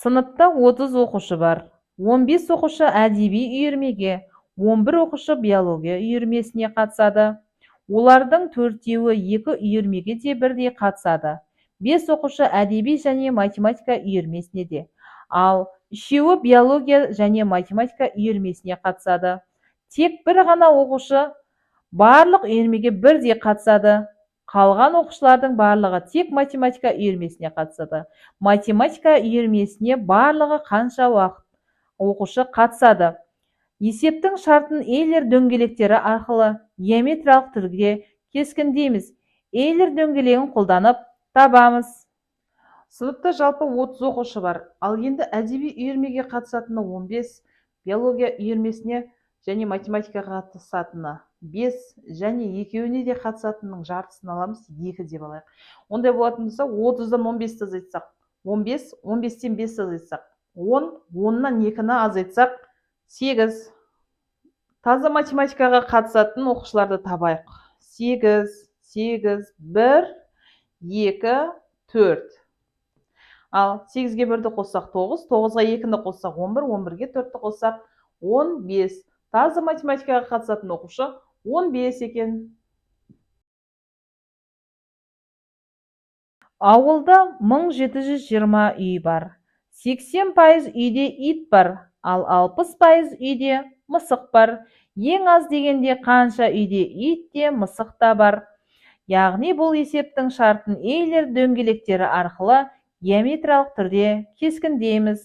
Сыныпта 30 оқушы бар. 15 оқушы әдеби үйірмеге, 11 оқушы биология үйірмесіне қатысады. Олардың 4-еуі 2 үйірмеге де бірдей қатысады. 5 оқушы әдеби және математика үйірмесіне де, ал 3-еуі биология және математика үйірмесіне қатысады. Тек бір ғана оқушы барлық үйірмеге бірдей қатысады. Қалған оқушылардың барлығы тек математика үйірмесіне қатысады. Математика үйірмесіне барлығы қанша оқушы қатысады? Есептің шартын Эйлер дөңгелектері арқылы геометриялық түрге кескіндейміз. Эйлер дөңгелегін қолданып табамыз. Сыныпта жалпы 30 оқушы бар, ал енді әдеби үйірмеге қатысатыны 15, биология үйірмесіне және математикаға қатысатыны 5 және екеуіне де қатысатынның жартысын аламыз, 2 деп алайық. Ондай болатын болса, 30-дан 15-ті азайтсақ, 15, 15-тен 5-ті азайтсақ, 10, 10-нан 2-ні азайтсақ, 8. Таза математикаға қатысатын оқушыларды табайық. 8, 8, 1, 2, 4. Ал 8-ге 1-ді қоссақ 9, 9-ға 2-ні қоссақ 11, 11-ге 4-ті қоссақ 15. Таза математикаға қатысатын оқушы 15 екен. Ауылда 1720 үй бар. 80% үйде ит бар, ал 60% үйде мысық бар. Ең аз дегенде қанша үйде ит те мысық та бар? Яғни бұл есептің шартын Эйлер дөңгелектері арқылы геометриялық түрде кескіндейміз.